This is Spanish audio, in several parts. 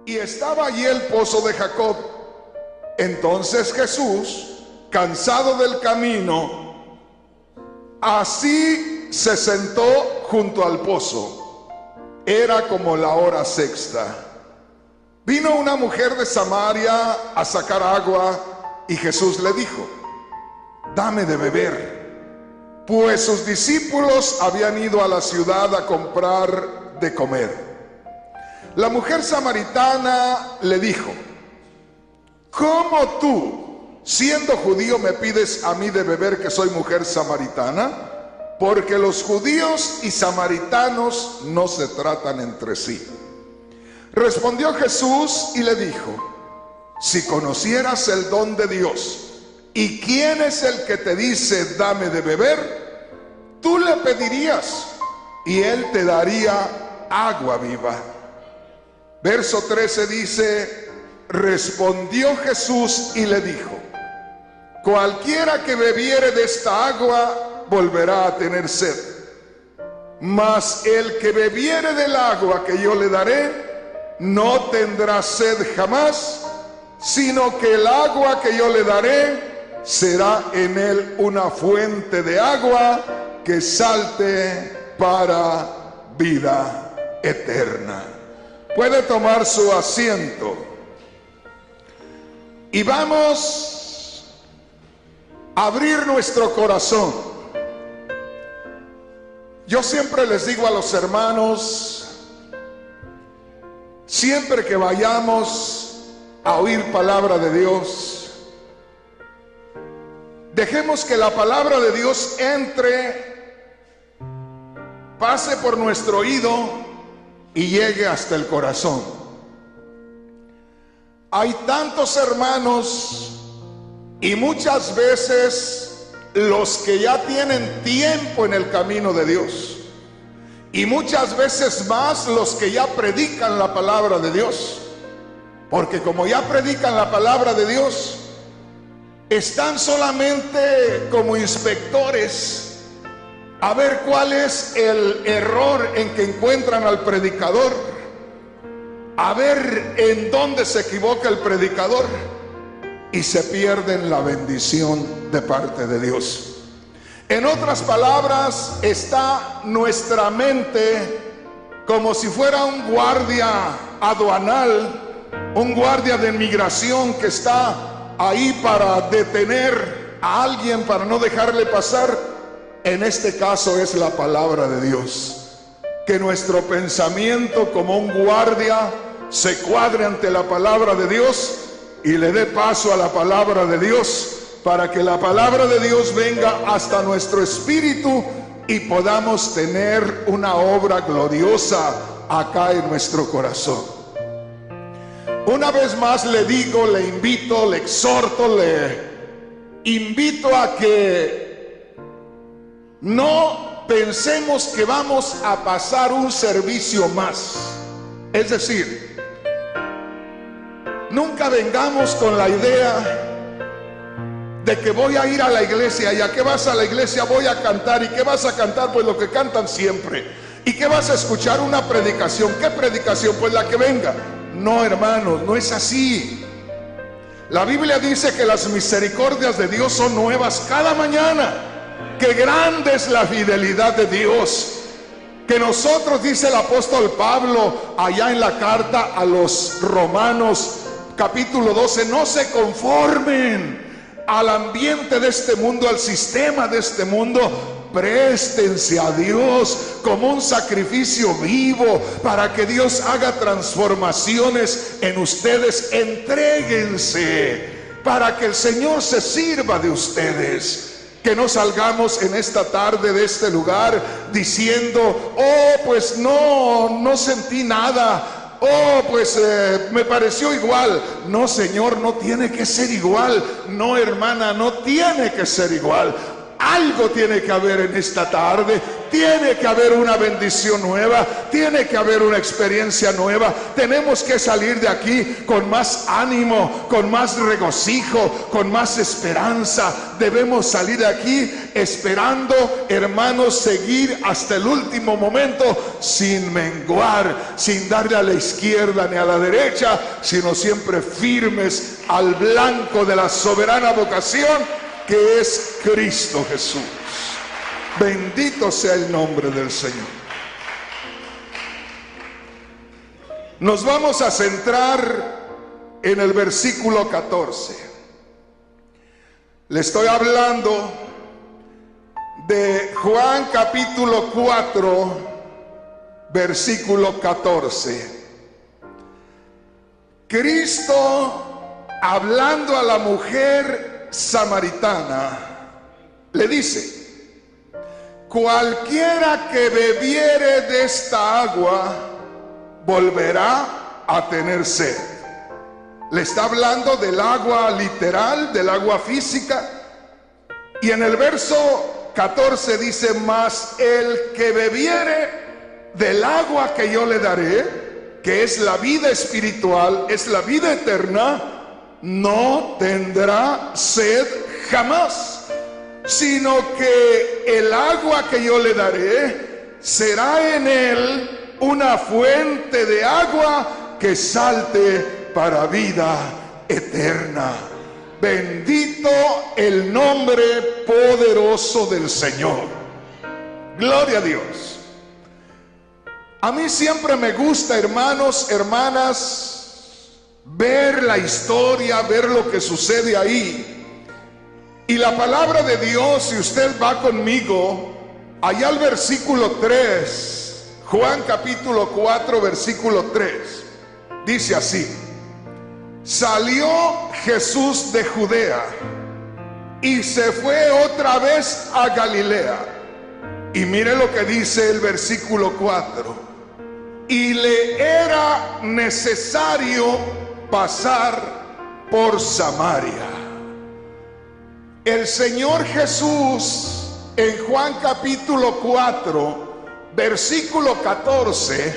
y estaba allí el pozo de Jacob. Entonces Jesús, cansado del camino, así se sentó junto al pozo. Era como la hora sexta. Vino una mujer de Samaria a sacar agua y Jesús le dijo: dame de beber, pues sus discípulos habían ido a la ciudad a comprar de comer. La mujer samaritana le dijo: ¿cómo tú, siendo judío, me pides a mí de beber, que soy mujer samaritana? Porque los judíos y samaritanos no se tratan entre sí. Respondió Jesús y le dijo: si conocieras el don de Dios y quién es el que te dice dame de beber, tú le pedirías y él te daría agua viva. Verso 13 dice: respondió Jesús y le dijo: cualquiera que bebiere de esta agua volverá a tener sed, mas el que bebiere del agua que yo le daré no tendrá sed jamás, sino que el agua que yo le daré será en él una fuente de agua que salte para vida eterna. Puede tomar su asiento. Y vamos a abrir nuestro corazón. Yo siempre les digo a los hermanos, siempre que vayamos a oír palabra de Dios, dejemos que la palabra de Dios entre, pase por nuestro oído y llegue hasta el corazón. Hay tantos hermanos y muchas veces los que ya tienen tiempo en el camino de Dios, y muchas veces más los que ya predican la palabra de Dios, porque como ya predican la palabra de Dios, están solamente como inspectores a ver cuál es el error en que encuentran al predicador, a ver en dónde se equivoca el predicador, y se pierden la bendición de parte de Dios. En otras palabras, está nuestra mente como si fuera un guardia aduanal, un guardia de inmigración que está ahí para detener a alguien, para no dejarle pasar. En este caso es la palabra de Dios. Que nuestro pensamiento como un guardia se cuadre ante la palabra de Dios y le dé paso a la palabra de Dios, para que la palabra de Dios venga hasta nuestro espíritu y podamos tener una obra gloriosa acá en nuestro corazón. Una vez más le digo, le invito, le exhorto, le invito a que no pensemos que vamos a pasar un servicio más. Es decir, nunca vengamos con la idea de que voy a ir a la iglesia. ¿Y a qué vas a la iglesia? Voy a cantar. ¿Y qué vas a cantar? Pues lo que cantan siempre. ¿Y qué vas a escuchar? Una predicación. ¿Qué predicación? Pues la que venga. No, hermanos, no es así. La Biblia dice que las misericordias de Dios son nuevas cada mañana. Que grande es la fidelidad de Dios. Que nosotros, dice el apóstol Pablo allá en la carta a los Romanos capítulo 12, no se conformen al ambiente de este mundo, al sistema de este mundo. Préstense a Dios como un sacrificio vivo para que Dios haga transformaciones en ustedes. Entréguense para que el Señor se sirva de ustedes. Que no salgamos en esta tarde de este lugar diciendo: oh, pues no sentí nada. Oh, pues me pareció igual. No, Señor, no tiene que ser igual. No, hermana, no tiene que ser igual. Algo tiene que haber en esta tarde, tiene que haber una bendición nueva, tiene que haber una experiencia nueva. Tenemos que salir de aquí con más ánimo, con más regocijo, con más esperanza. Debemos salir de aquí esperando, hermanos, seguir hasta el último momento sin menguar, sin darle a la izquierda ni a la derecha, sino siempre firmes al blanco de la soberana vocación que es Cristo Jesús. Bendito sea el nombre del Señor. Nos vamos a centrar en el versículo 14. Le estoy hablando de Juan capítulo 4, versículo 14. Cristo, hablando a la mujer samaritana, le dice: cualquiera que bebiere de esta agua volverá a tener sed. Le está hablando del agua literal, del agua física. Y en el verso 14 dice: mas el que bebiere del agua que yo le daré, que es la vida espiritual, es la vida eterna, no tendrá sed jamás, sino que el agua que yo le daré será en él una fuente de agua que salte para vida eterna. Bendito el nombre poderoso del Señor. Gloria a Dios. A mí siempre me gusta, hermanos, hermanas, ver la historia, ver lo que sucede ahí. Y la palabra de Dios, si usted va conmigo allá al versículo 3, Juan capítulo 4, versículo 3, dice así: salió Jesús de Judea y se fue otra vez a Galilea. Y mire lo que dice el versículo 4: y le era necesario pasar por Samaria. El Señor Jesús en Juan capítulo 4, versículo 14,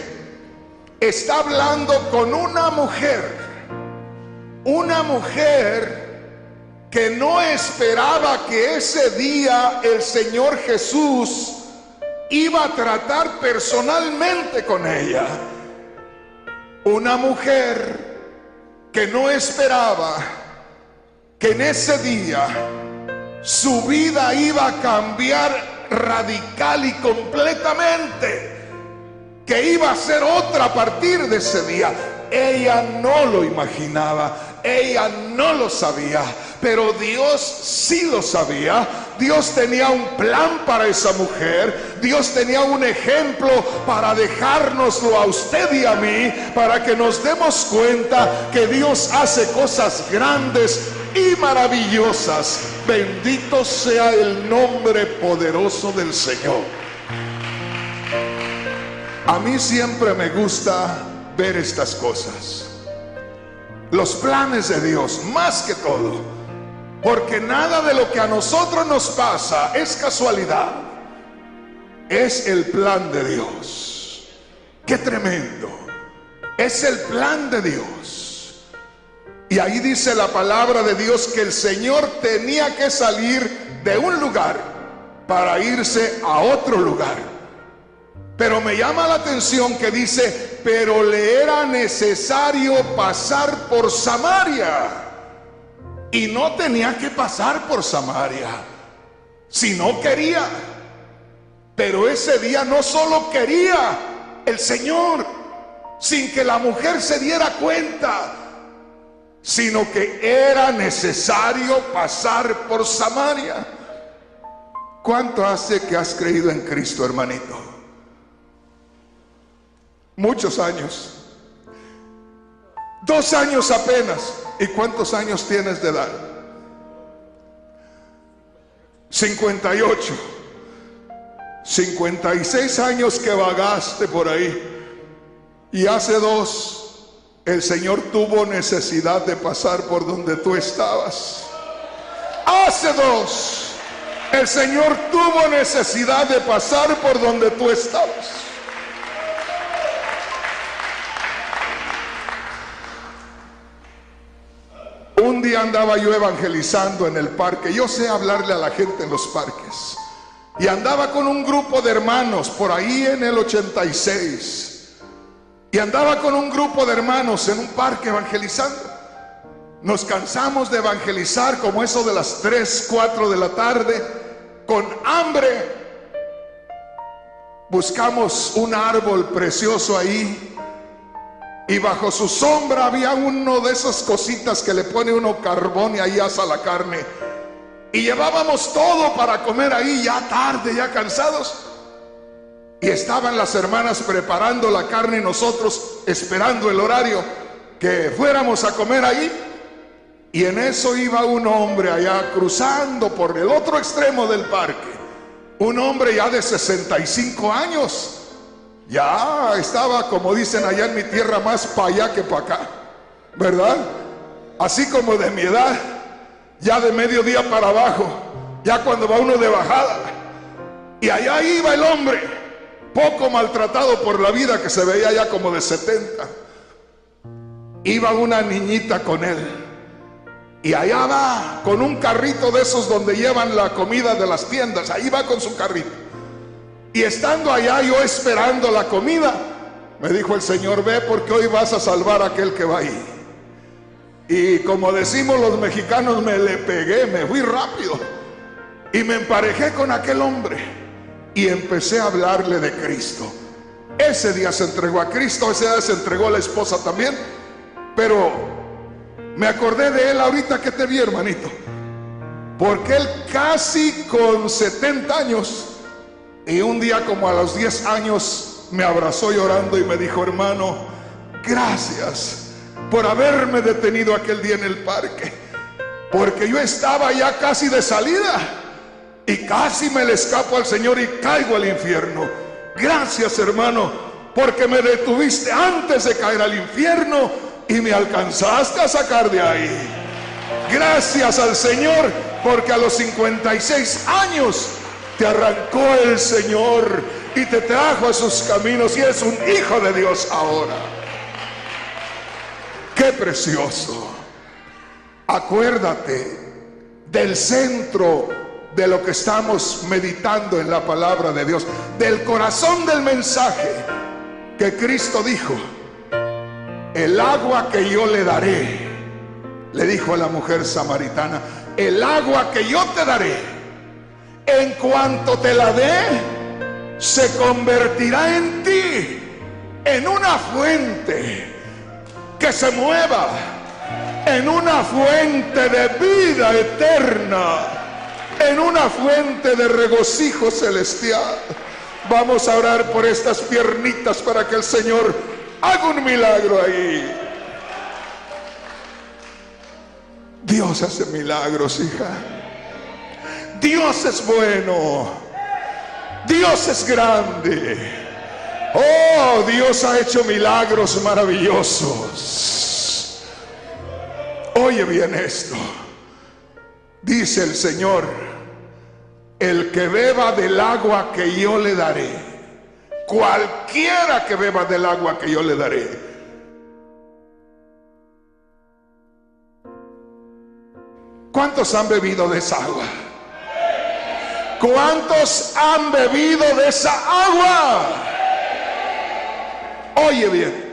está hablando con una mujer que no esperaba que ese día el Señor Jesús iba a tratar personalmente con ella. Una mujer que no esperaba que en ese día su vida iba a cambiar radical y completamente, que iba a ser otra a partir de ese día. Ella no lo imaginaba, ella no lo sabía, pero Dios sí lo sabía. Dios tenía un plan para esa mujer. Dios tenía un ejemplo para dejárnoslo a usted y a mí, para que nos demos cuenta que Dios hace cosas grandes y maravillosas. Bendito sea el nombre poderoso del Señor. A mí siempre me gusta ver estas cosas, los planes de Dios, más que todo, porque nada de lo que a nosotros nos pasa es casualidad, es el plan de Dios. ¡Qué tremendo! Es el plan de Dios. Y ahí dice la palabra de Dios que el Señor tenía que salir de un lugar para irse a otro lugar. Pero me llama la atención que dice: pero le era necesario pasar por Samaria. Y no tenía que pasar por Samaria si no quería. Pero ese día no solo quería el Señor, sin que la mujer se diera cuenta, sino que era necesario pasar por Samaria. ¿Cuánto hace que has creído en Cristo, hermanito? Muchos años. 2 años apenas. ¿Y cuántos años tienes de edad? 58. 56 años que vagaste por ahí. Y hace 2, el Señor tuvo necesidad de pasar por donde tú estabas. Hace 2. El Señor tuvo necesidad de pasar por donde tú estabas. Un día andaba yo evangelizando en el parque. Yo sé hablarle a la gente en los parques. Y andaba con un grupo de hermanos por ahí en el 86. Y andaba con un grupo de hermanos en un parque evangelizando. Nos cansamos de evangelizar como eso de las 3, 4 de la tarde, con hambre. Buscamos un árbol precioso ahí, y bajo su sombra había uno de esas cositas que le pone uno carbón y ahí asa la carne. Y llevábamos todo para comer ahí, ya tarde, ya cansados. Y estaban las hermanas preparando la carne y nosotros esperando el horario que fuéramos a comer ahí. Y en eso iba un hombre allá cruzando por el otro extremo del parque. Un hombre ya de 65 años. Ya estaba, como dicen allá en mi tierra, más para allá que para acá, ¿verdad? Así como de mi edad, ya de mediodía para abajo, ya cuando va uno de bajada. Y allá iba el hombre, poco maltratado por la vida, que se veía ya como de 70. Iba una niñita con él. Y allá va con un carrito de esos donde llevan la comida de las tiendas. Ahí va con su carrito. Y estando allá yo esperando la comida, me dijo el Señor: ve, porque hoy vas a salvar a aquel que va ahí. Y como decimos los mexicanos, me le pegué, me fui rápido y me emparejé con aquel hombre y empecé a hablarle de Cristo. Ese día se entregó a Cristo, ese día se entregó a la esposa también. Pero me acordé de él ahorita que te vi, hermanito, porque él casi con 70 años, y un día como a los 10 años me abrazó llorando y me dijo: hermano, gracias por haberme detenido aquel día en el parque, porque yo estaba ya casi de salida y casi me le escapo al Señor y caigo al infierno. Gracias, hermano, porque me detuviste antes de caer al infierno y me alcanzaste a sacar de ahí. Gracias al Señor, porque a los 56 años te arrancó el Señor y te trajo a sus caminos y eres un hijo de Dios ahora. ¡Qué precioso! Acuérdate del centro de lo que estamos meditando en la palabra de Dios, del corazón del mensaje que Cristo dijo: el agua que yo le daré, le dijo a la mujer samaritana, el agua que yo te daré, en cuanto te la dé, se convertirá en ti en una fuente que se mueva, en una fuente de vida eterna, en una fuente de regocijo celestial. Vamos a orar por estas piernitas para que el Señor haga un milagro ahí. Dios hace milagros, hija. Dios es bueno. Dios es grande. Oh, Dios ha hecho milagros maravillosos. Oye bien esto. Dice el Señor: el que beba del agua que yo le daré, cualquiera que beba del agua que yo le daré. ¿Cuántos han bebido de esa agua? ¿Cuántos han bebido de esa agua? Oye bien,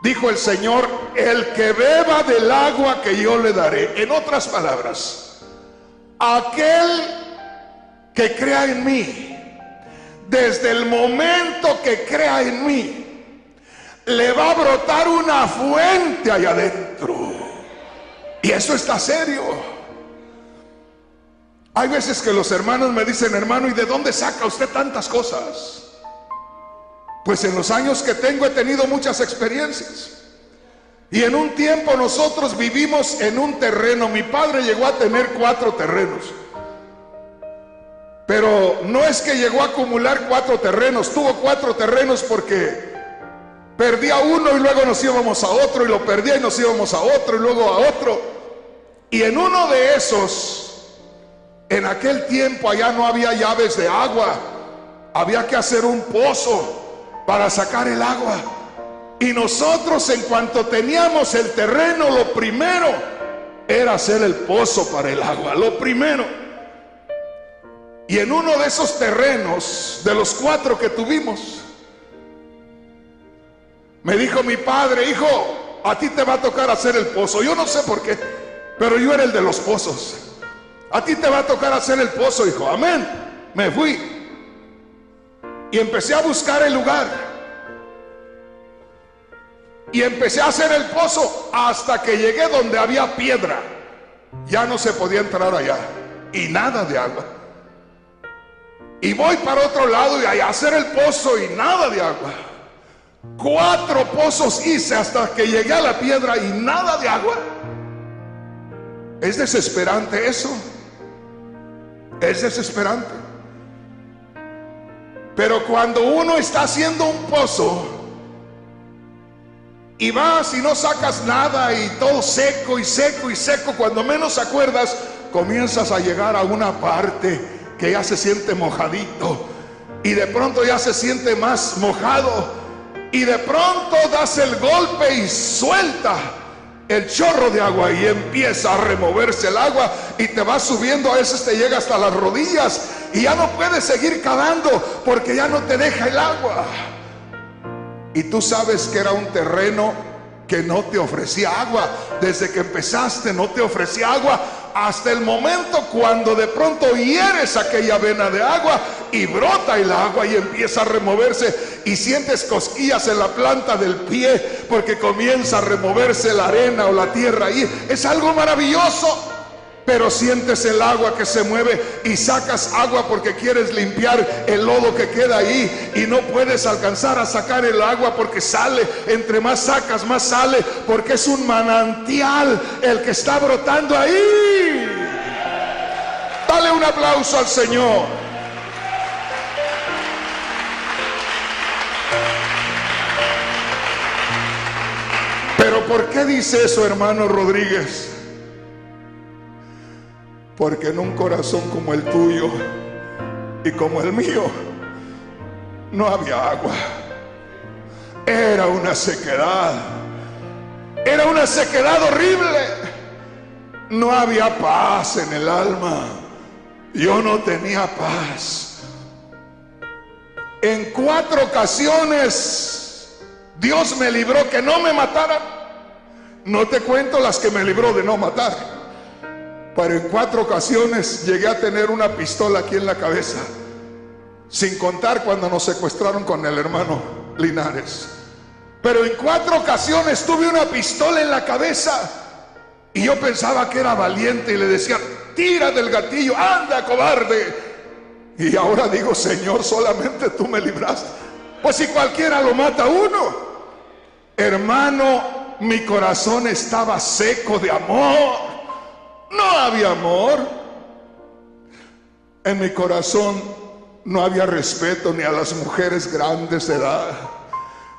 dijo el Señor: el que beba del agua que yo le daré. En otras palabras, aquel que crea en mí, desde el momento que crea en mí, le va a brotar una fuente allá adentro. Y eso está serio. Hay veces que los hermanos me dicen: hermano, ¿y de dónde saca usted tantas cosas? Pues en los años que tengo he tenido muchas experiencias. Y en un tiempo nosotros vivimos en un terreno. Mi padre llegó a tener 4 terrenos. Pero no es que llegó a acumular 4 terrenos. Tuvo 4 terrenos porque perdía uno y luego nos íbamos a otro, y lo perdía y nos íbamos a otro y luego a otro. Y en uno de esos En aquel tiempo allá no había llaves de agua. Había que hacer un pozo para sacar el agua. Y nosotros, en cuanto teníamos el terreno, lo primero era hacer el pozo para el agua. Lo primero. Y en uno de esos terrenos, de los 4 que tuvimos, me dijo mi padre: hijo, a ti te va a tocar hacer el pozo. Yo no sé por qué, pero yo era el de los pozos. A ti te va a tocar hacer el pozo, hijo. Amén. Me fui y empecé a buscar el lugar y empecé a hacer el pozo hasta que llegué donde había piedra. Ya no se podía entrar allá y nada de agua. Y voy para otro lado y allá a hacer el pozo y nada de agua. 4 pozos hice hasta que llegué a la piedra y nada de agua. Es desesperante eso. Es desesperante. Pero cuando uno está haciendo un pozo y vas y no sacas nada y todo seco y seco y seco, cuando menos acuerdas, comienzas a llegar a una parte que ya se siente mojadito y de pronto ya se siente más mojado. Y de pronto das el golpe y suelta el chorro de agua y empieza a removerse el agua y te va subiendo. A veces te llega hasta las rodillas y ya no puedes seguir cavando porque ya no te deja el agua. Y tú sabes que era un terreno que no te ofrecía agua. Desde que empezaste no te ofrecía agua, hasta el momento cuando de pronto hieres aquella vena de agua y brota el agua y empieza a removerse y sientes cosquillas en la planta del pie porque comienza a removerse la arena o la tierra ahí. Es algo maravilloso. Pero sientes el agua que se mueve y sacas agua porque quieres limpiar el lodo que queda ahí y no puedes alcanzar a sacar el agua porque sale. Entre más sacas, más sale, porque es un manantial el que está brotando ahí. Dale un aplauso al Señor. Pero ¿por qué dice eso, hermano Rodríguez? Porque en un corazón como el tuyo y como el mío no había agua. Era una sequedad. Era una sequedad horrible. No había paz en el alma. Yo no tenía paz. En 4 ocasiones Dios me libró que no me mataran. No te cuento las que me libró de no matar. Pero en 4 ocasiones llegué a tener una pistola aquí en la cabeza, sin contar cuando nos secuestraron con el hermano Linares. Pero en 4 ocasiones tuve una pistola en la cabeza y yo pensaba que era valiente y le decía: tira del gatillo, anda cobarde. Y ahora digo: Señor, solamente tú me libraste. Pues si cualquiera lo mata a uno. Hermano, mi corazón estaba seco de amor. No había amor. En mi corazón no había respeto ni a las mujeres grandes de edad.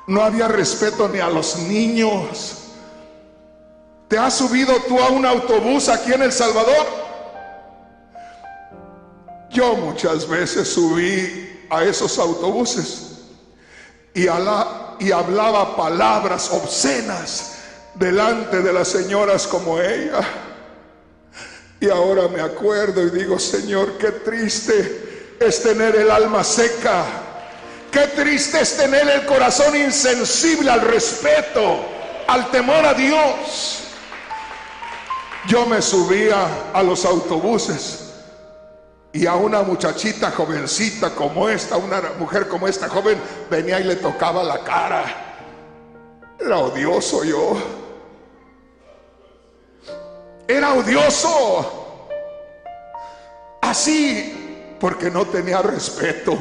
No había respeto ni a los niños. ¿Te has subido tú a un autobús aquí en El Salvador? Yo muchas veces subí a esos autobuses y hablaba palabras obscenas delante de las señoras como ella. Y ahora me acuerdo y digo: Señor, qué triste es tener el alma seca. Qué triste es tener el corazón insensible al respeto, al temor a Dios. Yo me subía a los autobuses y a una muchachita jovencita como esta, una mujer como esta joven, venía y le tocaba la cara. Era odioso yo. Era odioso. Así, porque no tenía respeto,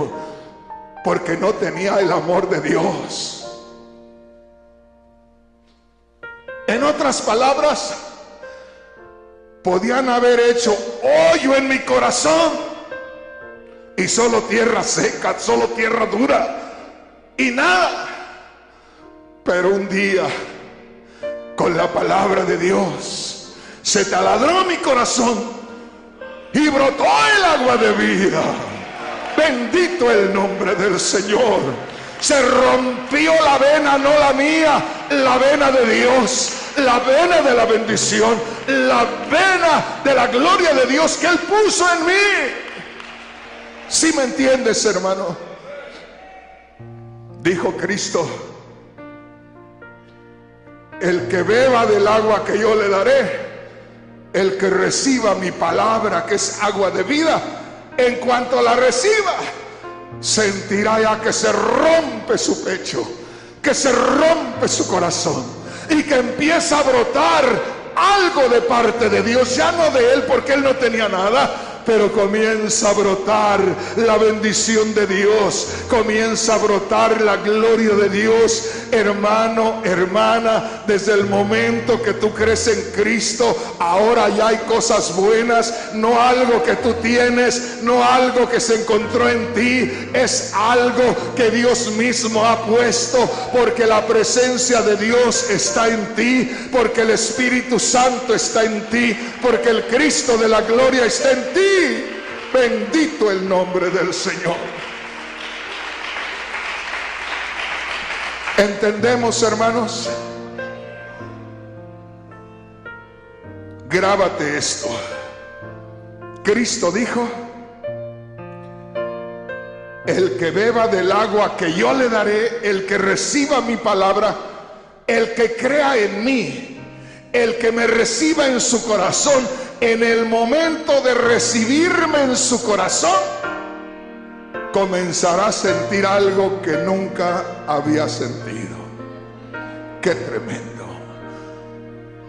porque no tenía el amor de Dios. En otras palabras, podían haber hecho hoyo en mi corazón y solo tierra seca, solo tierra dura y nada. Pero un día, con la palabra de Dios, se taladró mi corazón y brotó el agua de vida. Bendito el nombre del Señor. Se rompió la vena, no la mía, la vena de Dios, la vena de la bendición, la vena de la gloria de Dios que Él puso en mí. ¿Sí me entiendes, hermano? Dijo Cristo: el que beba del agua que yo le daré, el que reciba mi palabra, que es agua de vida, en cuanto la reciba, sentirá ya que se rompe su pecho, que se rompe su corazón, y que empieza a brotar algo de parte de Dios, ya no de Él, porque Él no tenía nada, pero comienza a brotar la bendición de Dios, comienza a brotar la gloria de Dios. Hermano, hermana, desde el momento que tú crees en Cristo, ahora ya hay cosas buenas, no algo que tú tienes, no algo que se encontró en ti, es algo que Dios mismo ha puesto, porque la presencia de Dios está en ti, porque el Espíritu Santo está en ti, porque el Cristo de la gloria está en ti. Bendito el nombre del Señor. ¿Entendemos, hermanos? Grábate esto. Cristo dijo: el que beba del agua que yo le daré, el que reciba mi palabra, el que crea en mí, el que me reciba en su corazón, en el momento de recibirme en su corazón, comenzará a sentir algo que nunca había sentido. ¡Qué tremendo!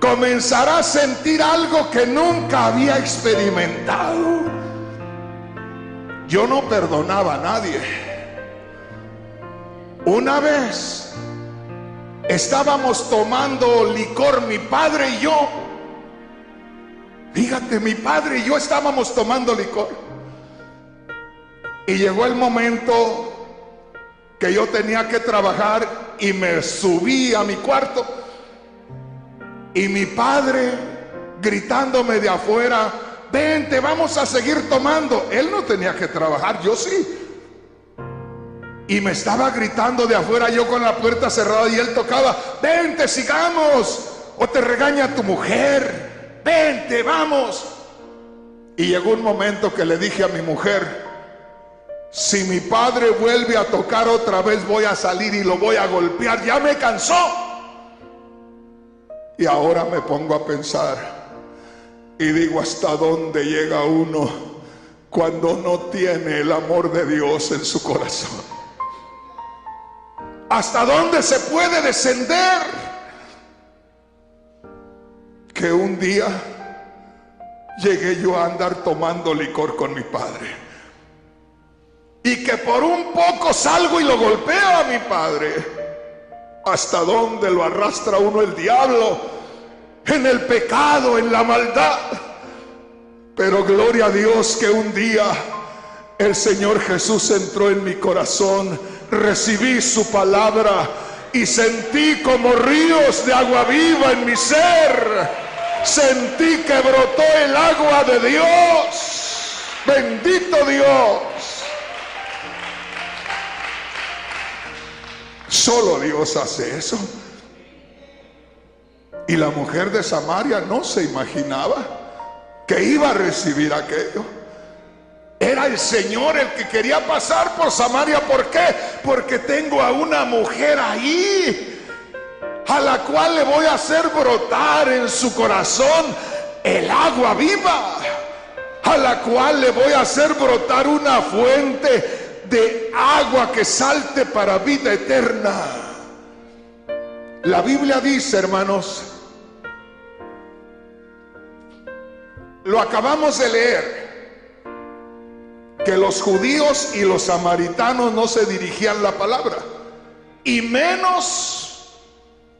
Comenzará a sentir algo que nunca había experimentado. Yo no perdonaba a nadie. Una vez estábamos tomando licor, mi padre y yo. Fíjate, mi padre y yo estábamos tomando licor, y llegó el momento que yo tenía que trabajar, y me subí a mi cuarto, y mi padre gritándome de afuera: vente, vamos a seguir tomando. Él no tenía que trabajar, yo sí. Y me estaba gritando de afuera, yo con la puerta cerrada, y él tocaba: vente, sigamos, o te regaña tu mujer. Vente, vamos. Y llegó un momento que le dije a mi mujer: si mi padre vuelve a tocar otra vez, voy a salir y lo voy a golpear, ya me cansó. Y ahora me pongo a pensar y digo: ¿hasta dónde llega uno cuando no tiene el amor de Dios en su corazón? ¿Hasta dónde se puede descender? Que un día llegué yo a andar tomando licor con mi padre, y que por un poco salgo y lo golpeo a mi padre. ¿Hasta dónde lo arrastra uno el diablo? En el pecado, en la maldad. Pero gloria a Dios que un día el Señor Jesús entró en mi corazón, recibí su palabra y sentí como ríos de agua viva en mi ser. Sentí que brotó el agua de Dios. Bendito Dios. Solo Dios hace eso. Y la mujer de Samaria no se imaginaba que iba a recibir aquello. Era el Señor el que quería pasar por Samaria. ¿Por qué? Porque tengo a una mujer ahí a la cual le voy a hacer brotar en su corazón el agua viva, a la cual le voy a hacer brotar una fuente de agua que salte para vida eterna. La Biblia dice, hermanos, lo acabamos de leer, que los judíos y los samaritanos no se dirigían la palabra, y menos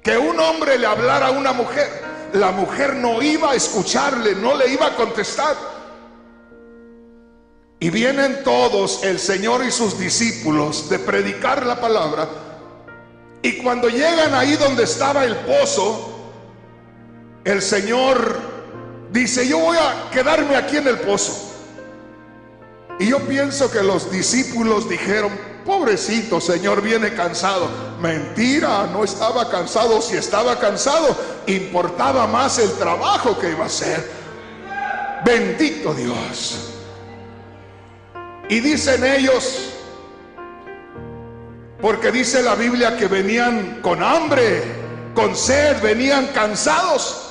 que un hombre le hablara a una mujer. La mujer no iba a escucharle, no le iba a contestar. Y vienen todos, el Señor y sus discípulos, de predicar la palabra, y cuando llegan ahí donde estaba el pozo, el Señor dice: yo voy a quedarme aquí en el pozo. Y yo pienso que los discípulos dijeron: pobrecito Señor, viene cansado. Mentira, no estaba cansado. Si estaba cansado, importaba más el trabajo que iba a hacer. Bendito Dios. Y dicen ellos, porque dice la Biblia que venían con hambre, con sed, venían cansados,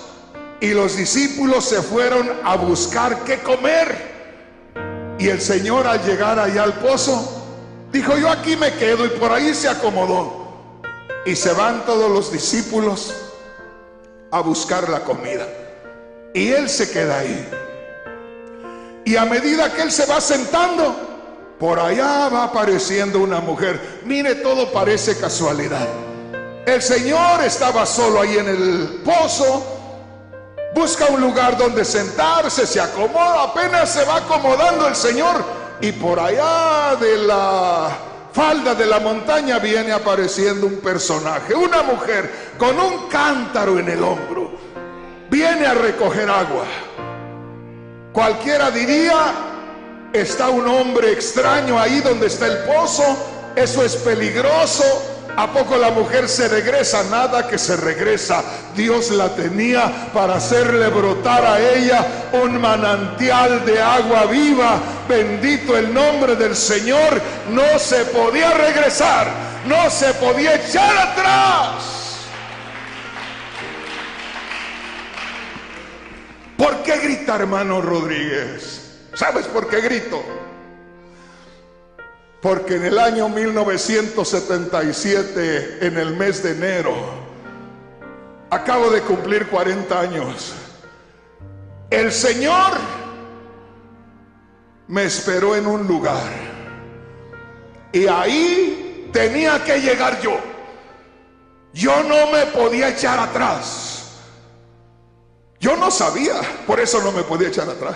y los discípulos se fueron a buscar qué comer. Y el Señor, al llegar allá al pozo, dijo: yo aquí me quedo, y por ahí se acomodó. Y se van todos los discípulos a buscar la comida, y él se queda ahí. Y a medida que él se va sentando, por allá va apareciendo una mujer. Mire, todo parece casualidad. El Señor estaba solo ahí en el pozo, busca un lugar donde sentarse, se acomoda, apenas se va acomodando el Señor, y por allá de la falda de la montaña viene apareciendo un personaje, una mujer con un cántaro en el hombro. Viene a recoger agua. Cualquiera diría: está un hombre extraño ahí donde está el pozo, eso es peligroso. ¿A poco la mujer se regresa? Nada que se regresa. Dios la tenía para hacerle brotar a ella un manantial de agua viva. Bendito el nombre del Señor. No se podía regresar, no se podía echar atrás. ¿Por qué grita, hermano Rodríguez? ¿Sabes por qué grito? Porque en el año 1977, en el mes de enero, acabo de cumplir 40 años. El Señor me esperó en un lugar, y ahí tenía que llegar yo. Yo no me podía echar atrás. Yo no sabía, por eso no me podía echar atrás.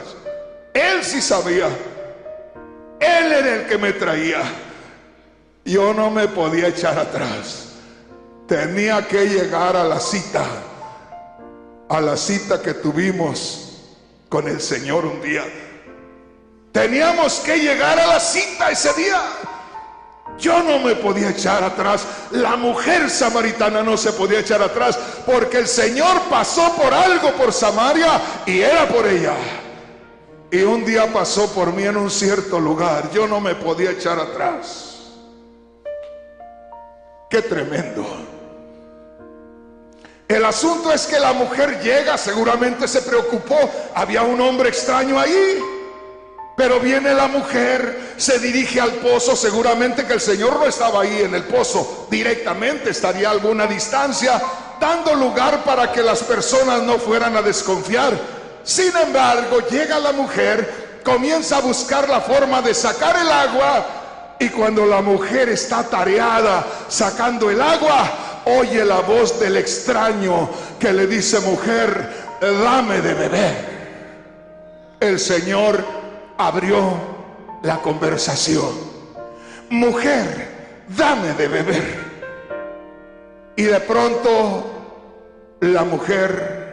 Él sí sabía. Él era el que me traía. Yo no me podía echar atrás. Tenía que llegar a la cita que tuvimos con el Señor un día. Teníamos que llegar a la cita ese día. Yo no me podía echar atrás. La mujer samaritana no se podía echar atrás, porque el Señor pasó por algo por Samaria y era por ella. Y un día pasó por mí en un cierto lugar. Yo no me podía echar atrás. Qué tremendo. El asunto es que la mujer llega, seguramente se preocupó. Había un hombre extraño ahí. Pero viene la mujer, se dirige al pozo. Seguramente que el Señor no estaba ahí en el pozo directamente, estaría a alguna distancia, dando lugar para que las personas no fueran a desconfiar. Sin embargo, llega la mujer, comienza a buscar la forma de sacar el agua, y cuando la mujer está tareada sacando el agua, oye la voz del extraño que le dice: mujer, dame de beber. El Señor abrió la conversación. Mujer, dame de beber. Y de pronto la mujer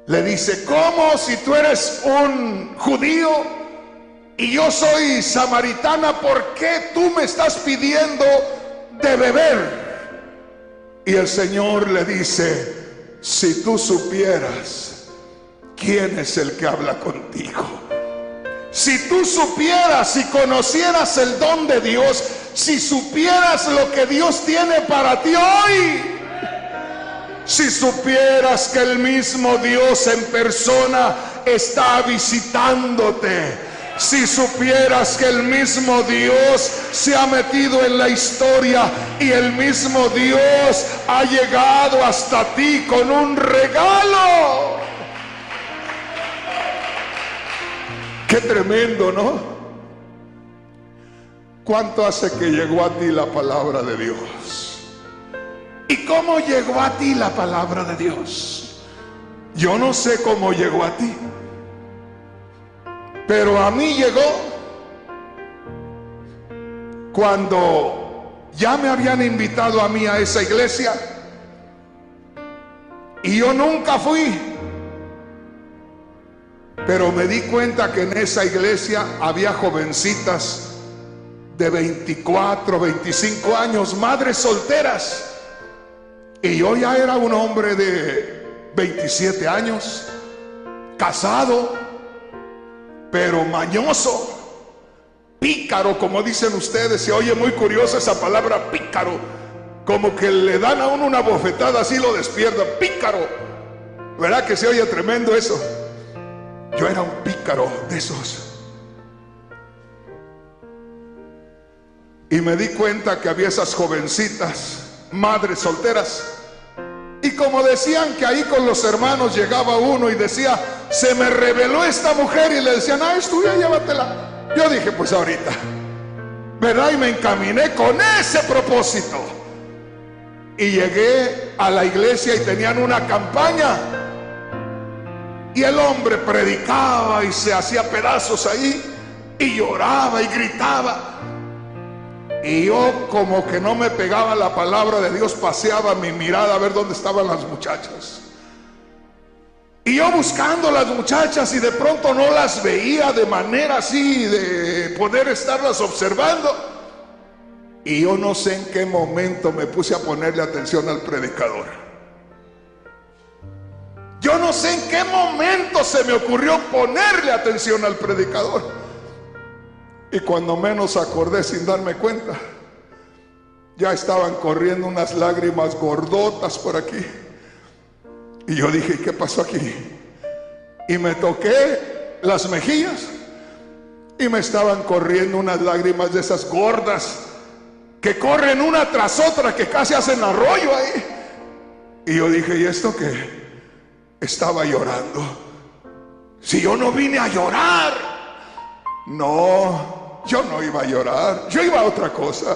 le dice: ¿cómo? Si tú eres un judío y yo soy samaritana, ¿por qué tú me estás pidiendo de beber? Y el Señor le dice: si tú supieras quién es el que habla contigo, si tú supieras y conocieras el don de Dios, si supieras lo que Dios tiene para ti hoy, si supieras que el mismo Dios en persona está visitándote, si supieras que el mismo Dios se ha metido en la historia y el mismo Dios ha llegado hasta ti con un regalo. Qué tremendo, ¿no? ¿Cuánto hace que llegó a ti la palabra de Dios? ¿Y cómo llegó a ti la palabra de Dios? Yo no sé cómo llegó a ti, pero a mí llegó cuando ya me habían invitado a mí a esa iglesia y yo nunca fui. Pero me di cuenta que en esa iglesia había jovencitas de 24, 25 años, madres solteras. Y yo ya era un hombre de 27 años, casado, pero mañoso, pícaro, como dicen ustedes. Se oye muy curiosa esa palabra, pícaro, como que le dan a uno una bofetada, así lo despiertan, pícaro. ¿Verdad que se oye tremendo eso? Yo era un pícaro de esos. Y me di cuenta que había esas jovencitas, madres solteras. Y como decían que ahí con los hermanos llegaba uno y decía, se me reveló esta mujer, y le decían, es tuya, llévatela. Yo dije, pues ahorita, ¿verdad? Y me encaminé con ese propósito. Y llegué a la iglesia y tenían una campaña. Y el hombre predicaba y se hacía pedazos ahí, y lloraba y gritaba. Y yo, como que no me pegaba la palabra de Dios, paseaba mi mirada a ver dónde estaban las muchachas. Y yo buscando las muchachas, y de pronto no las veía de manera así de poder estarlas observando. Y yo no sé en qué momento me puse a ponerle atención al predicador. Yo no sé en qué momento se me ocurrió ponerle atención al predicador. Y cuando menos acordé, sin darme cuenta, ya estaban corriendo unas lágrimas gordotas por aquí. Y yo dije, ¿qué pasó aquí? Y me toqué las mejillas y me estaban corriendo unas lágrimas de esas gordas que corren una tras otra, que casi hacen arroyo ahí. Y yo dije, ¿y esto qué? Estaba llorando. Si yo no vine a llorar. No, yo no iba a llorar, yo iba a otra cosa.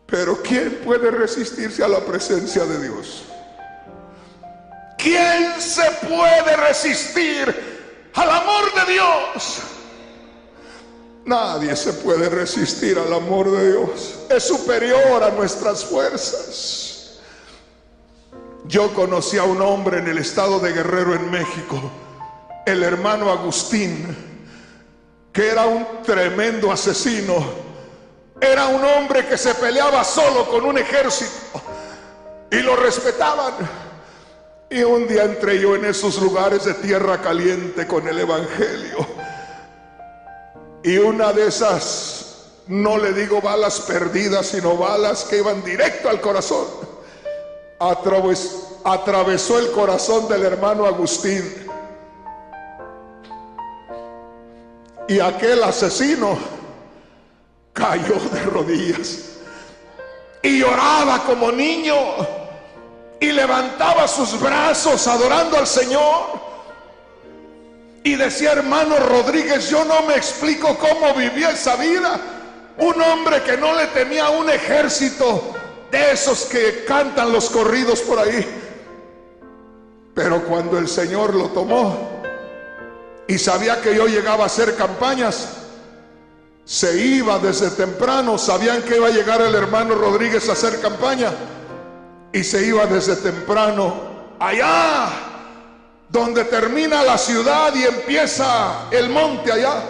Pero ¿quién puede resistirse a la presencia de Dios? ¿Quién se puede resistir al amor de Dios? Nadie se puede resistir al amor de Dios. Es superior a nuestras fuerzas. Yo conocí a un hombre en el estado de Guerrero, en México, el hermano Agustín, que era un tremendo asesino. Era un hombre que se peleaba solo con un ejército y lo respetaban. Y un día entré yo en esos lugares de tierra caliente con el evangelio, y una de esas, no le digo balas perdidas, sino balas que iban directo al corazón, atravesó el corazón del hermano Agustín. Y aquel asesino cayó de rodillas y lloraba como niño, y levantaba sus brazos adorando al Señor, y decía, hermano Rodríguez, yo no me explico cómo vivía esa vida. Un hombre que no le temía a un ejército de esos que cantan los corridos por ahí. Pero cuando el Señor lo tomó y sabía que yo llegaba a hacer campañas, se iba desde temprano. Sabían que iba a llegar el hermano Rodríguez a hacer campaña, y se iba desde temprano allá donde termina la ciudad y empieza el monte allá,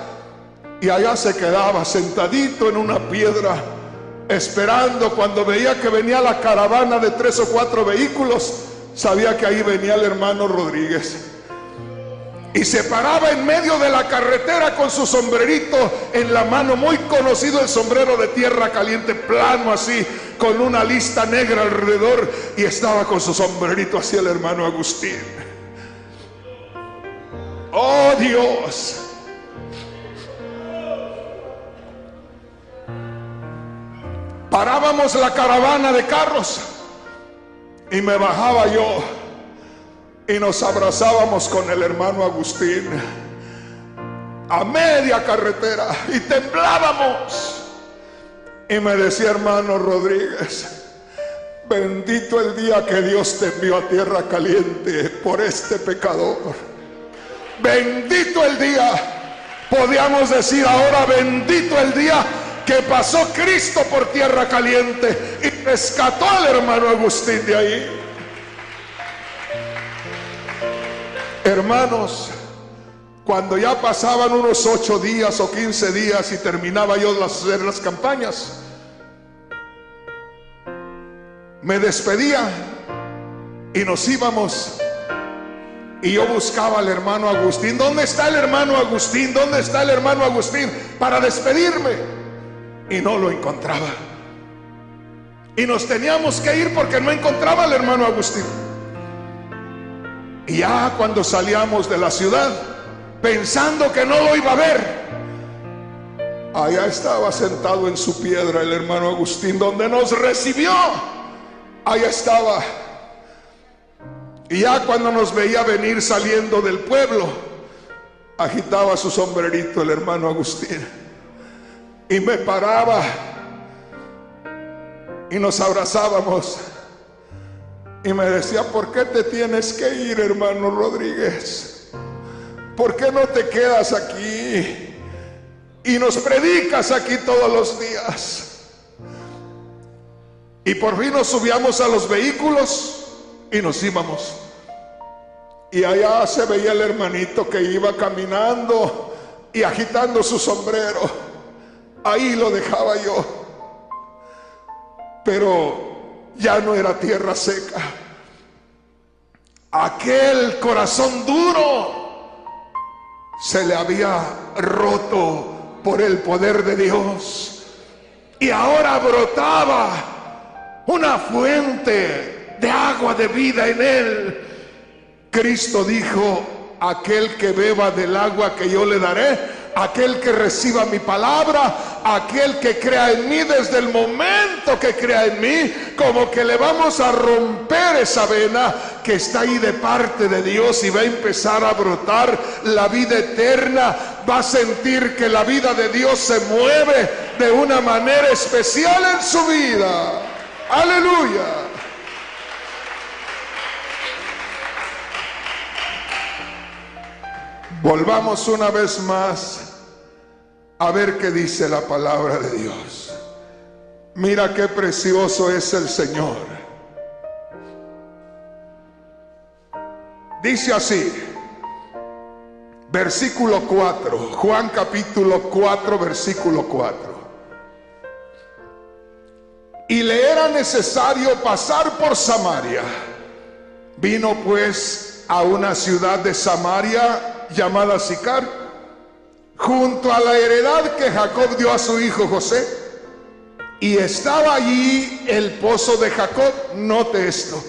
y allá se quedaba sentadito en una piedra esperando. Cuando veía que venía la caravana de 3 o 4 vehículos, sabía que ahí venía el hermano Rodríguez, y se paraba en medio de la carretera con su sombrerito en la mano, muy conocido el sombrero de tierra caliente, plano así, con una lista negra alrededor, y estaba con su sombrerito así el hermano Agustín. Oh Dios, parábamos la caravana de carros y me bajaba yo y nos abrazábamos con el hermano Agustín a media carretera y temblábamos. Y me decía, hermano Rodríguez, bendito el día que Dios te envió a tierra caliente por este pecador. Bendito el día, podíamos decir ahora, bendito el día que pasó Cristo por tierra caliente y rescató al hermano Agustín de ahí. Hermanos, Cuando ya pasaban unos 8 días o 15 días y terminaba yo de hacer las campañas, me despedía y nos íbamos. Y yo buscaba al hermano Agustín. ¿Dónde está el hermano Agustín? ¿Dónde está el hermano Agustín? Para despedirme. Y no lo encontraba. Y nos teníamos que ir porque no encontraba al hermano Agustín. Y ya cuando salíamos de la ciudad, pensando que no lo iba a ver, allá estaba sentado en su piedra el hermano Agustín, donde nos recibió. Allá estaba. Y ya cuando nos veía venir saliendo del pueblo, agitaba su sombrerito el hermano Agustín y me paraba y nos abrazábamos y me decía: ¿por qué te tienes que ir, hermano Rodríguez? ¿Por qué no te quedas aquí y nos predicas aquí todos los días? Y por fin nos subíamos a los vehículos y nos íbamos. Y allá se veía el hermanito que iba caminando y agitando su sombrero. Ahí lo dejaba yo. Pero ya no era tierra seca. Aquel corazón duro se le había roto por el poder de Dios. Y ahora brotaba una fuente de agua de vida en él. Cristo dijo: aquel que beba del agua que yo le daré, aquel que reciba mi palabra, aquel que crea en mí, desde el momento que crea en mí, como que le vamos a romper esa vena que está ahí de parte de Dios y va a empezar a brotar la vida eterna. Va a sentir que la vida de Dios se mueve de una manera especial en su vida. Aleluya. Volvamos una vez más a ver qué dice la palabra de Dios. Mira qué precioso es el Señor. Dice así, versículo 4, Juan capítulo 4, versículo 4. Y le era necesario pasar por Samaria. Vino pues a una ciudad de Samaria llamada Sicar, junto a la heredad que Jacob dio a su hijo José, y estaba allí el pozo de Jacob. Note esto.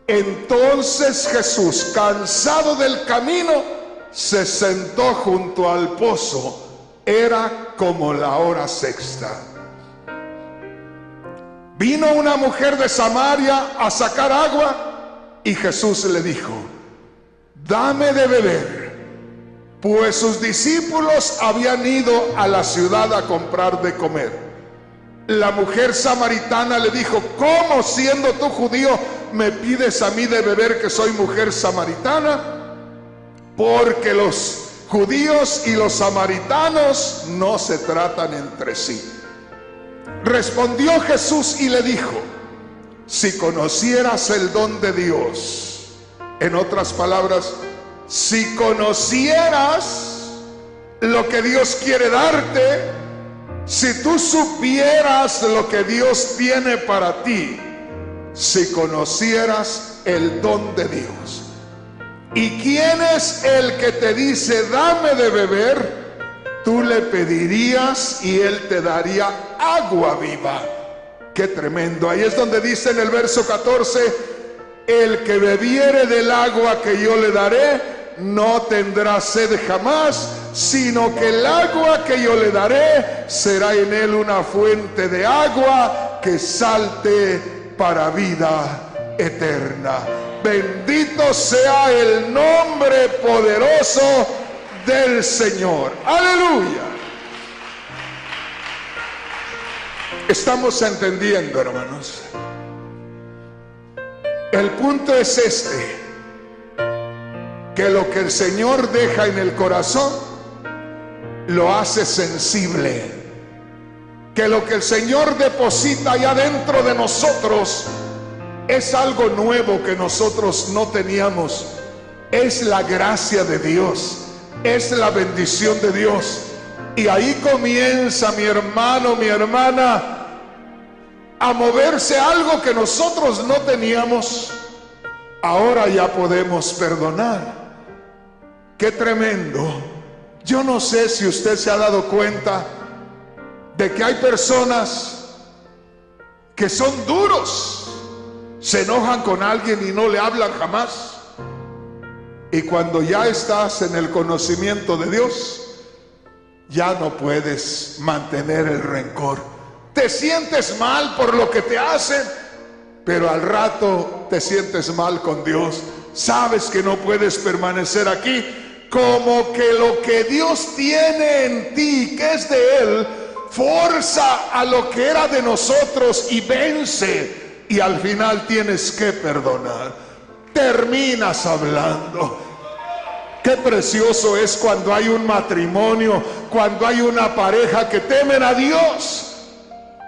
Entonces Jesús, cansado del camino, se sentó junto al pozo. Era como la hora sexta. Vino una mujer de Samaria a sacar agua, y Jesús le dijo: dame de beber. Pues sus discípulos habían ido a la ciudad a comprar de comer. La mujer samaritana le dijo: ¿cómo, siendo tú judío, me pides a mí de beber, que soy mujer samaritana? Porque los judíos y los samaritanos no se tratan entre sí. Respondió Jesús y le dijo: si conocieras el don de Dios, en otras palabras, si conocieras lo que Dios quiere darte, si tú supieras lo que Dios tiene para ti, si conocieras el don de Dios. ¿Y quién es el que te dice dame de beber? Tú le pedirías y él te daría agua viva. Qué tremendo. Ahí es donde dice en el verso 14: el que bebiere del agua que yo le daré no tendrá sed jamás, sino que el agua que yo le daré será en él una fuente de agua que salte para vida eterna. Bendito sea el nombre poderoso del Señor. Aleluya. Estamos entendiendo, hermanos. El punto es este: que lo que el Señor deja en el corazón lo hace sensible. Que lo que el Señor deposita allá dentro de nosotros es algo nuevo que nosotros no teníamos. Es la gracia de Dios. es la bendición de Dios. Y ahí comienza, mi hermano, mi hermana, a moverse algo que nosotros no teníamos. Ahora ya podemos perdonar. Qué tremendo. Yo no sé si usted se ha dado cuenta de que hay personas que son duros, se enojan con alguien y no le hablan jamás. Y cuando ya estás en el conocimiento de Dios, ya no puedes mantener el rencor. Te sientes mal por lo que te hacen, pero al rato te sientes mal con Dios. Sabes que no puedes permanecer aquí, como que lo que Dios tiene en ti, que es de Él, forza a lo que era de nosotros y vence, y al final tienes que perdonar. Terminas hablando. Qué precioso es cuando hay un matrimonio, cuando hay una pareja que temen a Dios.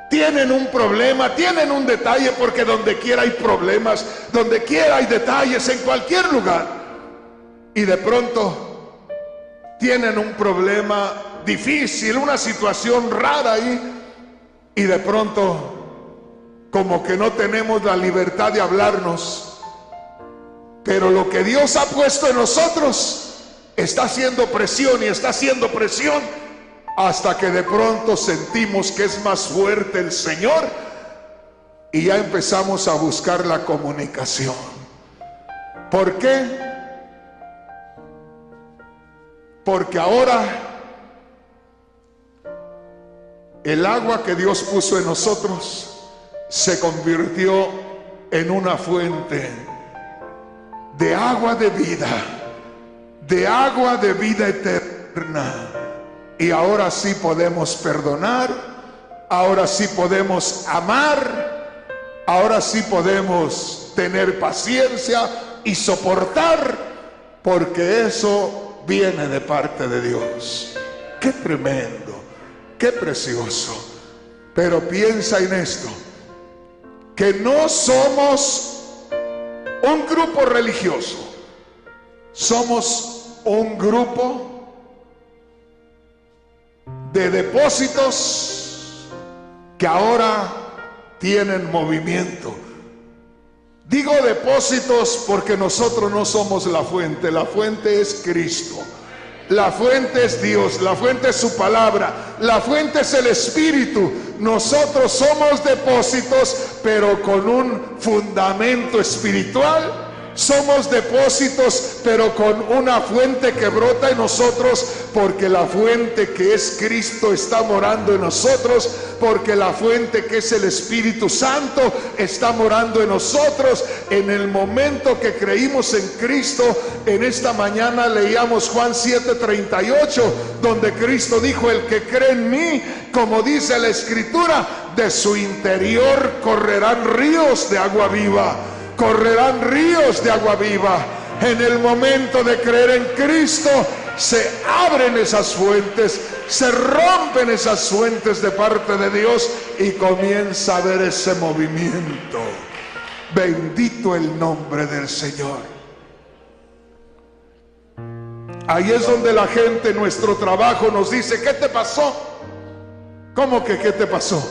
Tienen un problema, tienen un detalle, porque donde quiera hay problemas, donde quiera hay detalles, en cualquier lugar. Y de pronto tienen un problema difícil, una situación rara ahí, y de pronto como que no tenemos la libertad de hablarnos. Pero lo que Dios ha puesto en nosotros está haciendo presión y está haciendo presión, hasta que de pronto sentimos que es más fuerte el Señor y ya empezamos a buscar la comunicación. ¿Por qué? Porque ahora el agua que Dios puso en nosotros se convirtió en una fuente de agua de vida eterna. Y ahora sí podemos perdonar, ahora sí podemos amar, ahora sí podemos tener paciencia y soportar, porque eso viene de parte de Dios. Qué tremendo, qué precioso. Pero piensa en esto, que no somos un grupo religioso, somos un grupo de depósitos que ahora tienen movimiento. Digo depósitos porque nosotros no somos la fuente es Cristo. La fuente es Dios, la fuente es su palabra, la fuente es el Espíritu. Nosotros somos depósitos, pero con un fundamento espiritual. Somos depósitos, pero con una fuente que brota en nosotros, porque la fuente que es Cristo está morando en nosotros, porque la fuente que es el Espíritu Santo está morando en nosotros. En el momento que creímos en Cristo, en esta mañana leíamos Juan 7:38, donde Cristo dijo: el que cree en mí, como dice la Escritura, de su interior correrán ríos de agua viva. Correrán ríos de agua viva. En el momento de creer en Cristo, se abren esas fuentes, se rompen esas fuentes de parte de Dios y comienza a haber ese movimiento. Bendito el nombre del Señor. Ahí es donde la gente en nuestro trabajo nos dice: ¿qué te pasó? ¿Cómo que qué te pasó?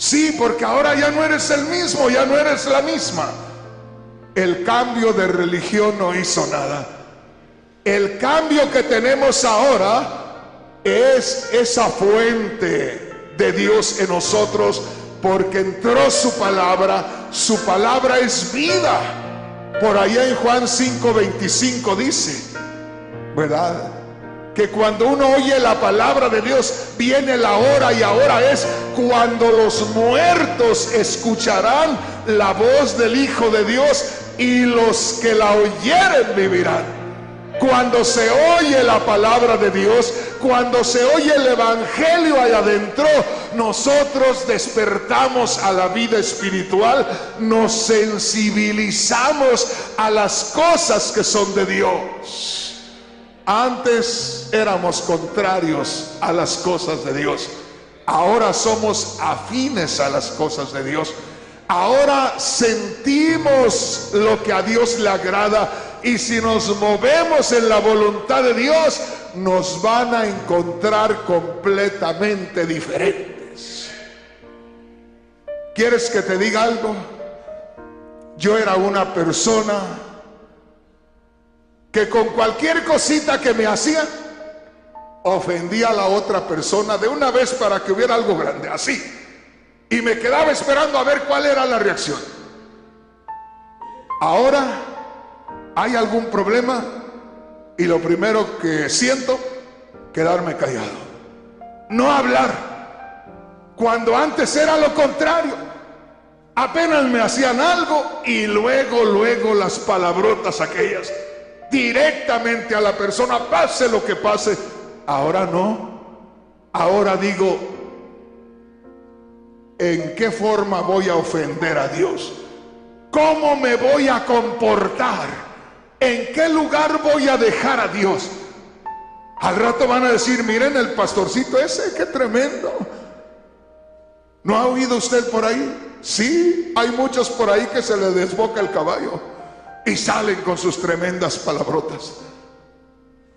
Sí, porque ahora ya no eres el mismo, ya no eres la misma. El cambio de religión no hizo nada. El cambio que tenemos ahora es esa fuente de Dios en nosotros, porque entró su palabra es vida. Por allá en Juan 5:25 dice, ¿verdad?, que cuando uno oye la palabra de Dios, viene la hora, y ahora es cuando los muertos escucharán la voz del Hijo de Dios, y los que la oyeren vivirán. Cuando se oye la palabra de Dios, cuando se oye el evangelio allá adentro, nosotros despertamos a la vida espiritual, nos sensibilizamos a las cosas que son de Dios. Antes éramos contrarios a las cosas de Dios. Ahora somos afines a las cosas de Dios. Ahora sentimos lo que a Dios le agrada Y si nos movemos en la voluntad de Dios, nos van a encontrar completamente diferentes. ¿Quieres que te diga algo? Yo era una persona que con cualquier cosita que me hacía, ofendía a la otra persona de una vez para que hubiera algo grande, así. Y me quedaba esperando a ver cuál era la reacción. Ahora hay algún problema y lo primero que siento, quedarme callado, no hablar, cuando antes era lo contrario. Apenas me hacían algo y luego las palabrotas aquellas directamente a la persona, pase lo que pase. Ahora no, ahora digo, ¿en qué forma voy a ofender a Dios? ¿Cómo me voy a comportar? ¿En qué lugar voy a dejar a Dios? Al rato van a decir, miren el pastorcito ese, qué tremendo. ¿No ha oído usted por ahí? Sí, hay muchos por ahí que se les desboca el caballo y salen con sus tremendas palabrotas.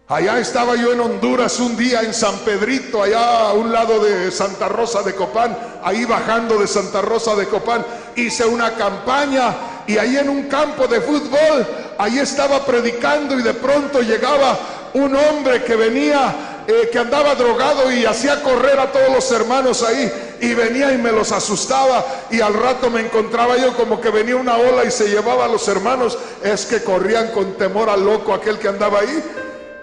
Allá estaba yo en Honduras un día, en San Pedrito, allá a un lado de Santa Rosa de Copán, ahí bajando de Santa Rosa de Copán, hice una campaña y ahí en un campo de fútbol, ahí estaba predicando y de pronto llegaba un hombre que venía, que andaba drogado y hacía correr a todos los hermanos ahí, y venía y me los asustaba, y al rato me encontraba yo como que venía una ola y se llevaba a los hermanos. Es que corrían con temor al loco aquel que andaba ahí.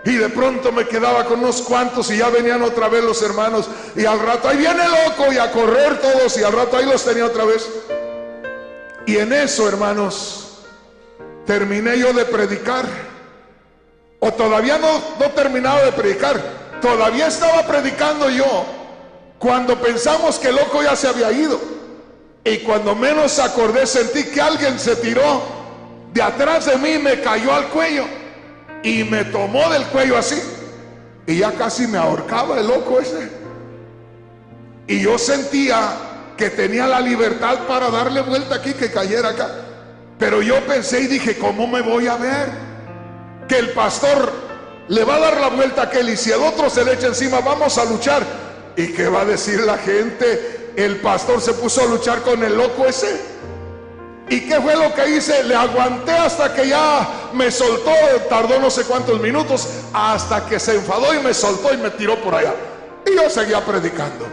Y de pronto me quedaba con unos cuantos y ya venían otra vez los hermanos, y al rato ahí viene el loco, y a correr todos, y al rato ahí los tenía otra vez. Y en eso, hermanos, terminé yo de predicar, o todavía no terminaba de predicar, todavía estaba predicando yo, cuando pensamos que el loco ya se había ido, y cuando menos acordé sentí que alguien se tiró de atrás de mí y me cayó al cuello. Y me tomó del cuello así, y ya casi me ahorcaba el loco ese. Y yo sentía que tenía la libertad para darle vuelta aquí, que cayera acá. Pero yo pensé y dije, ¿cómo me voy a ver? Que el pastor le va a dar la vuelta a aquel, y si el otro se le echa encima, vamos a luchar. ¿Y qué va a decir la gente? El pastor se puso a luchar con el loco ese. ¿Y qué fue lo que hice? Le aguanté hasta que ya me soltó. Tardó no sé cuántos minutos, hasta que se enfadó y me soltó y me tiró por allá. Y yo seguía predicando.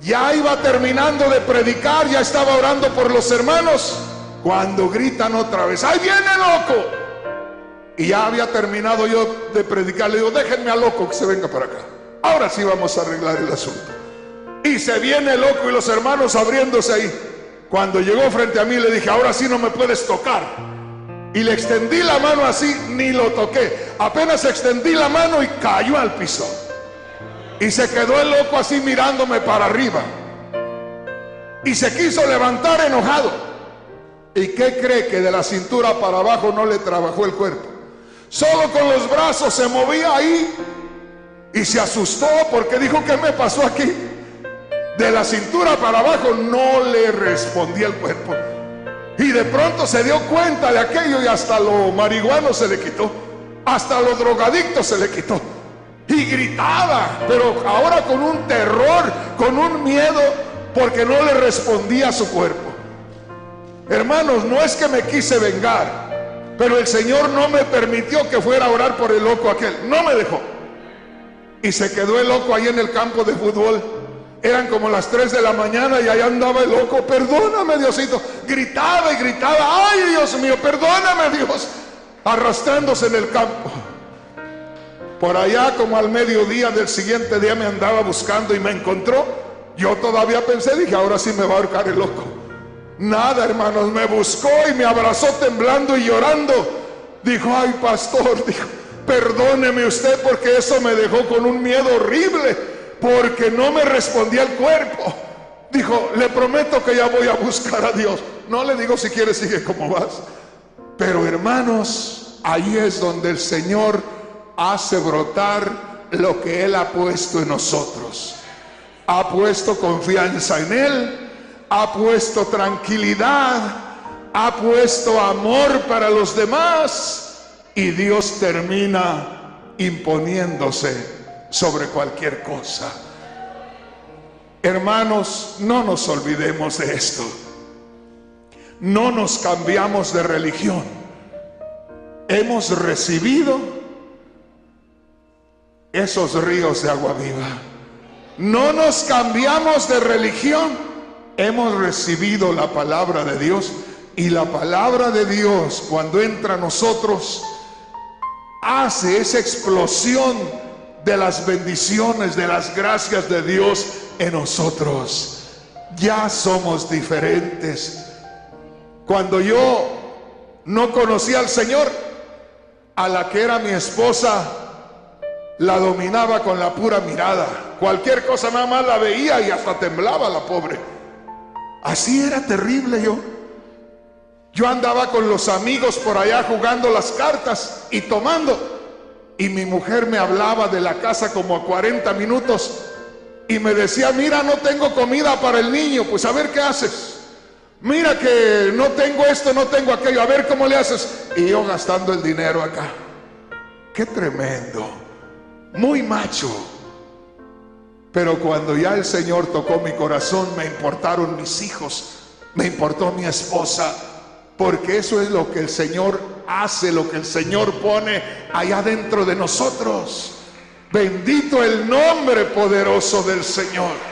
Ya iba terminando de predicar, ya estaba orando por los hermanos, cuando gritan otra vez, ¡ahí viene loco! Y ya había terminado yo de predicar. Le digo, déjenme al loco que se venga para acá. Ahora sí vamos a arreglar el asunto. Y se viene el loco y los hermanos abriéndose ahí. Cuando llegó frente a mí le dije, ahora sí no me puedes tocar. Y le extendí la mano así, ni lo toqué. Apenas extendí la mano y cayó al piso. Y se quedó el loco así mirándome para arriba. Y se quiso levantar enojado. ¿Y qué cree? Que de la cintura para abajo no le trabajó el cuerpo. Solo con los brazos se movía ahí. Y se asustó porque dijo, ¿qué me pasó aquí? De la cintura para abajo no le respondía el cuerpo. Y de pronto se dio cuenta de aquello, y hasta lo marihuano se le quitó, hasta los drogadictos se le quitó. Y gritaba, pero ahora con un terror, con un miedo, porque no le respondía a su cuerpo. Hermanos, no es que me quise vengar, pero el Señor no me permitió que fuera a orar por el loco aquel. No me dejó. Y se quedó el loco ahí en el campo de fútbol. Eran como las 3 de la mañana y allá andaba el loco. Perdóname, Diosito. Gritaba y gritaba. Ay, Dios mío, perdóname, Dios. Arrastrándose en el campo. Por allá como al mediodía del siguiente día me andaba buscando y me encontró. Yo todavía pensé, dije, ahora sí me va a ahorcar el loco. Nada, hermanos, me buscó y me abrazó temblando y llorando. Dijo, ay, pastor, dijo, perdóneme usted porque eso me dejó con un miedo horrible. Porque no me respondía el cuerpo. Dijo, le prometo que ya voy a buscar a Dios. No le digo, si quieres sigue como vas. Pero hermanos, ahí es donde el Señor hace brotar lo que Él ha puesto en nosotros. Ha puesto confianza en Él, ha puesto tranquilidad, ha puesto amor para los demás y Dios termina imponiéndose sobre cualquier cosa. Hermanos, no nos olvidemos de esto. No nos cambiamos de religión. Hemos recibido esos ríos de agua viva. No nos cambiamos de religión. Hemos recibido la palabra de Dios. Y la palabra de Dios, cuando entra a nosotros, hace esa explosión de las bendiciones, de las gracias de Dios en nosotros. Ya somos diferentes. Cuando yo no conocía al Señor, a la que era mi esposa, la dominaba con la pura mirada. Cualquier cosa nada más la veía y hasta temblaba la pobre. Así era terrible yo. Yo andaba con los amigos por allá jugando las cartas y tomando. Y mi mujer me hablaba de la casa como a 40 minutos y me decía: mira, no tengo comida para el niño. Pues a ver qué haces. Mira que no tengo esto, no tengo aquello, a ver cómo le haces. Y yo gastando el dinero acá. Qué tremendo. Muy macho. Pero cuando ya el Señor tocó mi corazón, me importaron mis hijos, me importó mi esposa. Porque eso es lo que el Señor hace, lo que el Señor pone allá dentro de nosotros. Bendito el nombre poderoso del Señor.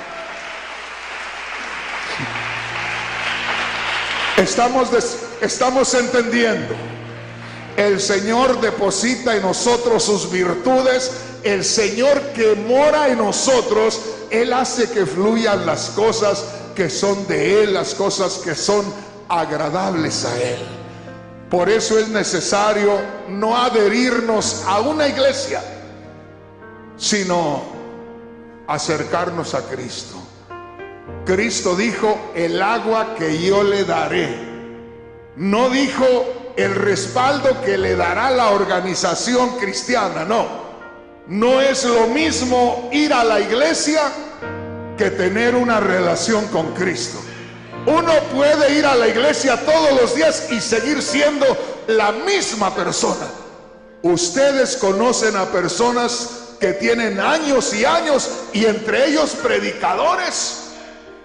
Estamos entendiendo. El Señor deposita en nosotros sus virtudes. El Señor que mora en nosotros, Él hace que fluyan las cosas que son de Él, las cosas que son agradables a Él. Por eso es necesario no adherirnos a una iglesia, sino acercarnos a Cristo. Cristo dijo: el agua que yo le daré. No dijo el respaldo que le dará la organización cristiana. No es lo mismo ir a la iglesia que tener una relación con Cristo. Uno puede ir a la iglesia todos los días y seguir siendo la misma persona. Ustedes conocen a personas que tienen años y años, y entre ellos predicadores,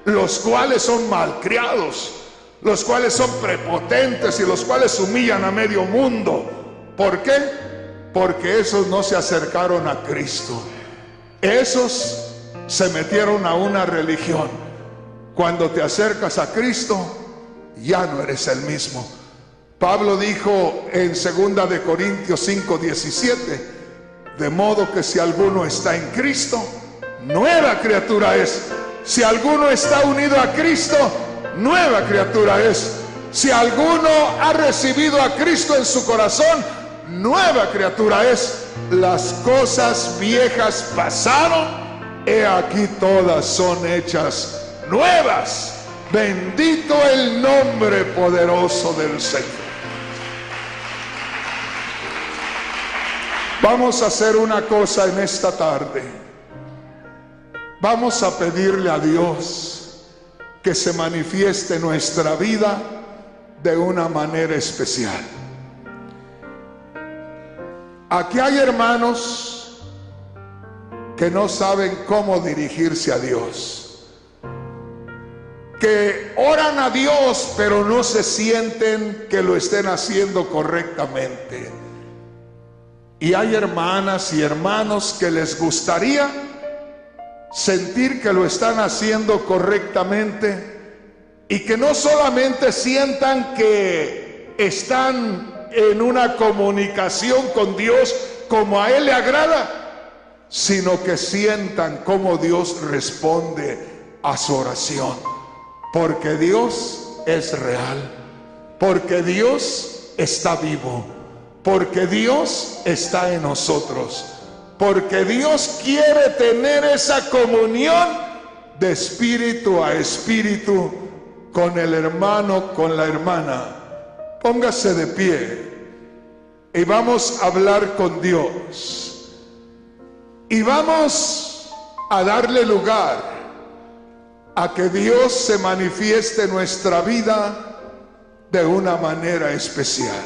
los cuales son malcriados, los cuales son prepotentes y los cuales humillan a medio mundo. ¿Por qué? Porque esos no se acercaron a Cristo. Esos se metieron a una religión. Cuando te acercas a Cristo, ya no eres el mismo. Pablo dijo en 2 de Corintios 5:17: de modo que si alguno está en Cristo, nueva criatura es. Si alguno está unido a Cristo, nueva criatura es. Si alguno ha recibido a Cristo en su corazón, nueva criatura es. Las cosas viejas pasaron, he aquí todas son hechas nuevas. Bendito el nombre poderoso del Señor. Vamos a hacer una cosa en esta tarde. Vamos a pedirle a Dios que se manifieste en nuestra vida de una manera especial. Aquí hay hermanos que no saben cómo dirigirse a Dios, que oran a Dios pero no se sienten que lo estén haciendo correctamente. Y hay hermanas y hermanos que les gustaría sentir que lo están haciendo correctamente, y que no solamente sientan que están en una comunicación con Dios como a Él le agrada, sino que sientan cómo Dios responde a su oración. Porque Dios es real, porque Dios está vivo, porque Dios está en nosotros, porque Dios quiere tener esa comunión de espíritu a espíritu con el hermano, con la hermana. Póngase de pie y vamos a hablar con Dios, y vamos a darle lugar a que Dios se manifieste en nuestra vida de una manera especial.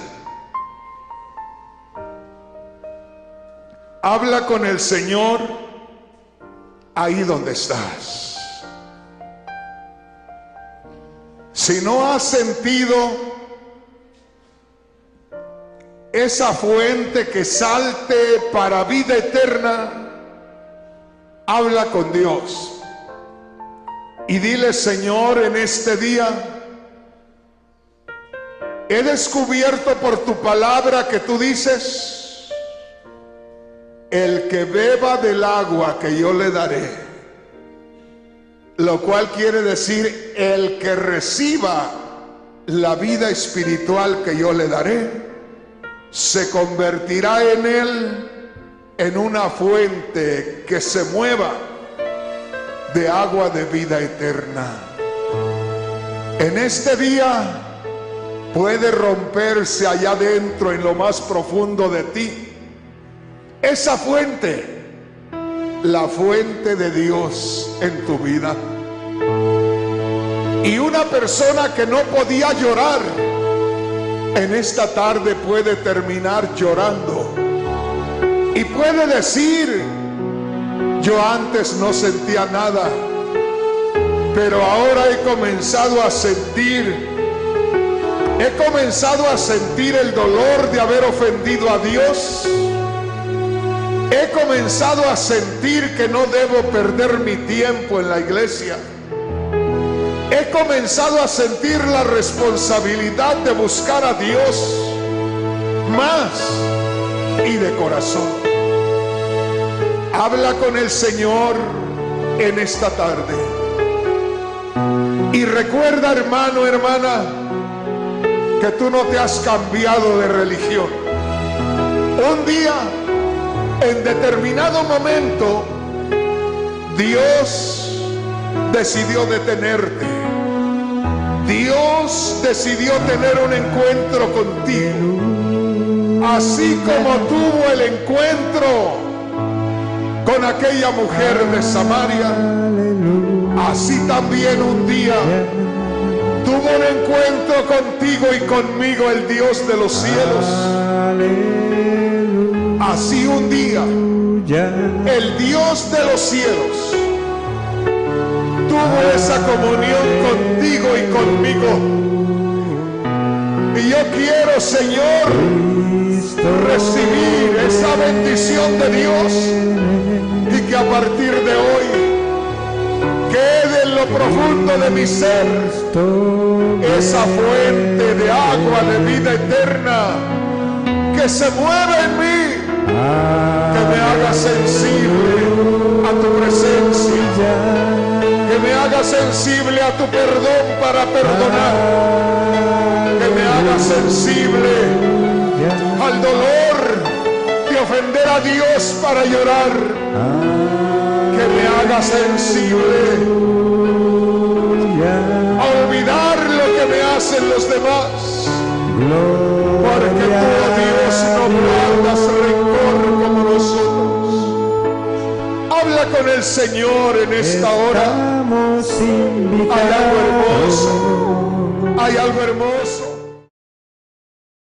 Habla con el Señor ahí donde estás. Si no has sentido esa fuente que salte para vida eterna, habla con Dios y dile: Señor, en este día he descubierto por tu palabra que tú dices: el que beba del agua que yo le daré, lo cual quiere decir el que reciba la vida espiritual que yo le daré, se convertirá en él en una fuente que se mueva de agua de vida eterna. En este día puede romperse allá adentro, en lo más profundo de ti, esa fuente, la fuente de Dios en tu vida. Y una persona que no podía llorar, en esta tarde puede terminar llorando y puede decir: yo antes no sentía nada, pero ahora he comenzado a sentir el dolor de haber ofendido a Dios. He comenzado a sentir que no debo perder mi tiempo en la iglesia. He comenzado a sentir la responsabilidad de buscar a Dios más y de corazón. Habla con el Señor en esta tarde. Y recuerda, hermano, hermana, que tú no te has cambiado de religión. Un día, en determinado momento, Dios decidió detenerte. Dios decidió tener un encuentro contigo, así como tuvo el encuentro con aquella mujer de Samaria. Así también un día tuvo un encuentro contigo y conmigo el Dios de los cielos. Así un día el Dios de los cielos tuvo esa comunión contigo y conmigo. Y yo quiero, Señor, recibir esa bendición de Dios, y que a partir de hoy quede en lo profundo de mi ser esa fuente de agua de vida eterna que se mueve en mí, que me haga sensible a tu presencia, que me haga sensible a tu perdón para perdonar, que me haga sensible al dolor de ofender a Dios para llorar, que me haga sensible a olvidar lo que me hacen los demás, porque tú, oh Dios, no guardas rencor como nosotros. Habla con el Señor en esta hora. Hay algo hermoso, hay algo hermoso.